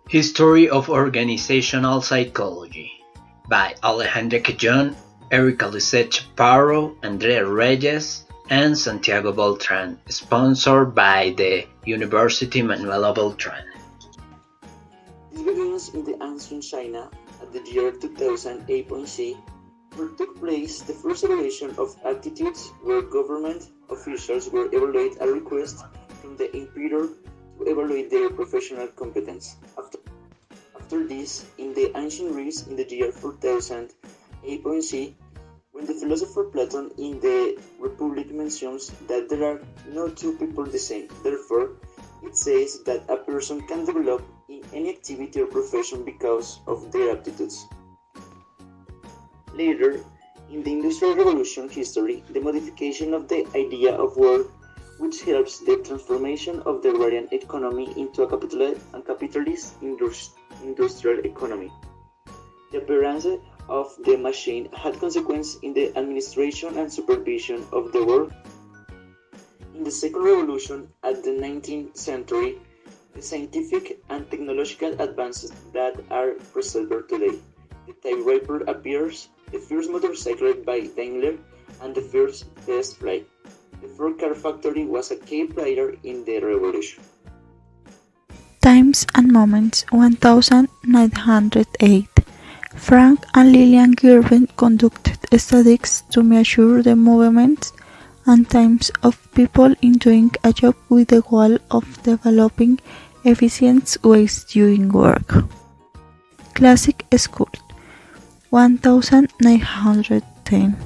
History of Organizational Psychology by Alejandra Cajon, Erika Lisset Chaparro, Andrea Reyes, and Santiago Beltran, sponsored by the University Manuela Beltran. This begins in the ancient China at the year 2000 APC, where took place the first evaluation of aptitudes where government officials will evaluate a request from the emperor to evaluate their professional competence. After this, in the ancient Greece in the year 4000 APC, when the philosopher Plato in the Republic mentions that there are no two people the same, therefore, it says that a person can develop in any activity or profession because of their aptitudes. Later, in the Industrial Revolution history, the modification of the idea of work, which helps the transformation of the agrarian economy into a capitalist industrial economy. The appearance of the machine had consequences in the administration and supervision of the work. In the Second Revolution at the 19th century, the scientific and technological advances that are preserved today. The typewriter appears, the first motorcycle by Daimler, and the first test flight. The Ford car factory was a key player in the revolution. Times and Moments 1908. Frank and Lillian Girvin conducted studies to measure the movements and times of people in doing a job with the goal of developing efficient ways doing work. Classic School 1910.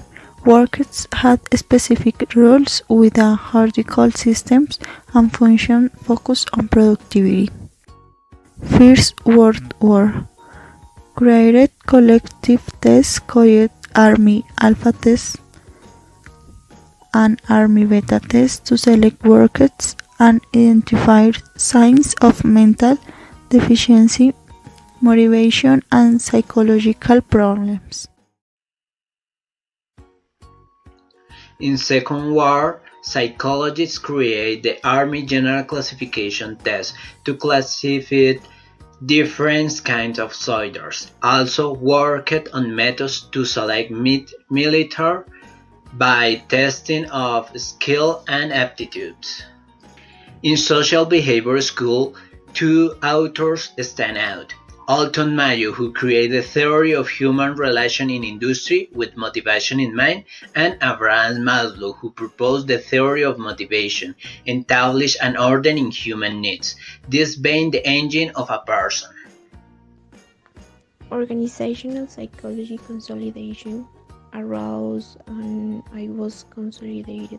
Workers had specific rules with a hierarchical systems and function focused on productivity. First World War created collective test called Army Alpha Test and Army Beta Test to select workers and identify signs of mental deficiency, motivation, and psychological problems. In Second War, psychologists create the Army General Classification Test to classify different kinds of soldiers. Also worked on methods to select military by testing of skill and aptitudes. In Social Behavior School, two authors stand out. Alton Mayo, who created the theory of human relation in industry with motivation in mind, and Abraham Maslow, who proposed the theory of motivation, established an order in human needs, this being the engine of a person. Organizational psychology consolidation arose and I was consolidated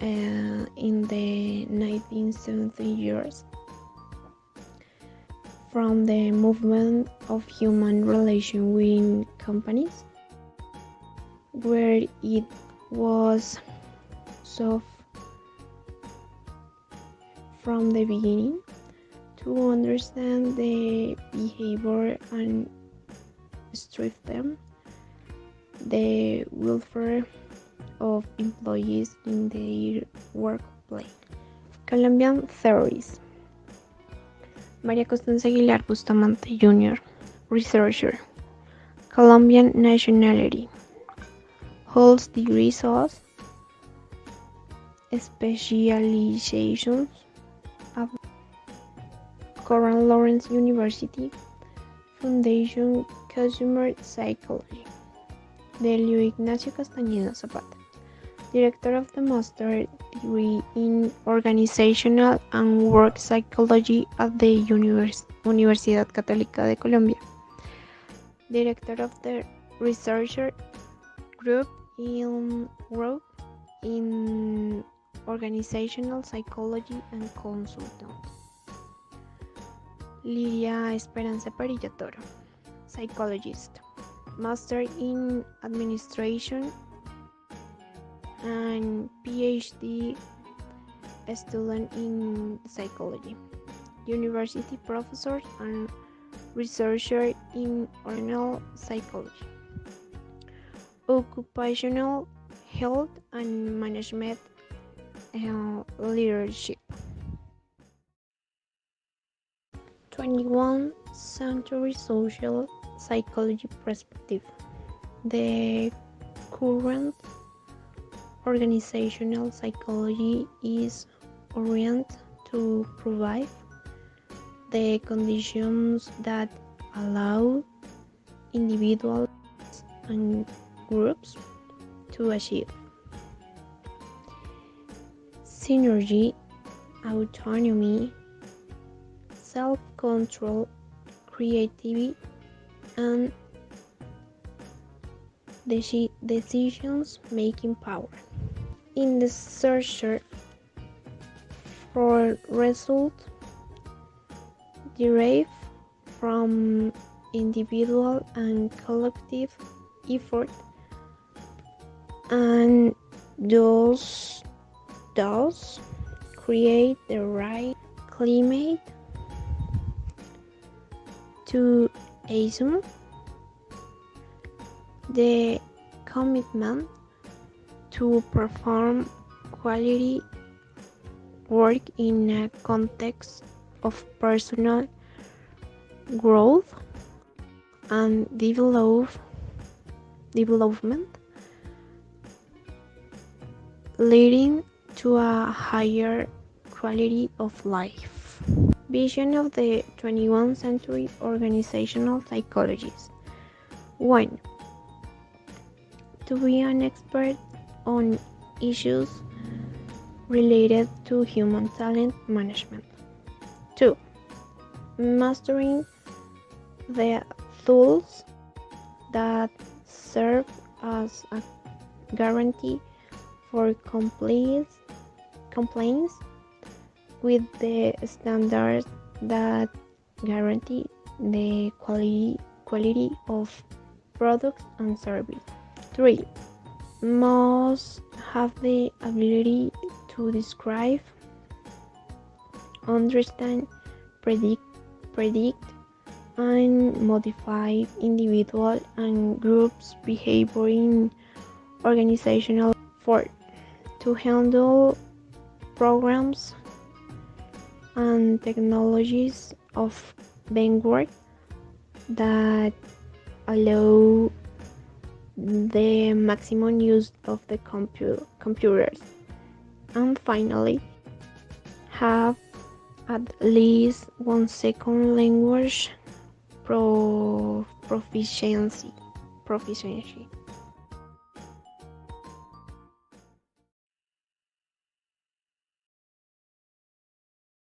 in the 1970 years from the movement of human relation within companies, where it was so from the beginning to understand the behavior and strengthen the welfare of employees in their workplace. Colombian theories. María Constanza Aguilar Bustamante Jr., researcher, Colombian nationality, holds degrees of specializations at Coral Lawrence University, Foundation Consumer Psychology, Delio Ignacio Castañeda Zapata, Director of the Master Degree in Organizational and Work Psychology at the Universidad Católica de Colombia, Director of the Researcher Group in Organizational Psychology and Consultant. Lidia Esperanza Perilla Toro, Psychologist, Master in Administration and PhD student in Psychology, University Professor and Researcher in Organizational Psychology, Occupational Health and Management Leadership. 21st century social psychology perspective. The current organizational psychology is oriented to provide the conditions that allow individuals and groups to achieve synergy, autonomy, self-control, creativity, and decisions-making power. In the search for results derived from individual and collective effort, and those create the right climate to assume the commitment to perform quality work in a context of personal growth and development, leading to a higher quality of life. Vision of the 21st century organizational psychologist. 1. To be an expert on issues related to human talent management. 2. Mastering the tools that serve as a guarantee for compliance with the standards that guarantee the quality of products and services. 3. Must have the ability to describe, understand, predict, and modify individual and groups' behavior in organizational. 4. To handle programs and technologies of vanguard that allow the maximum use of the computers. And finally, have at least one second language proficiency.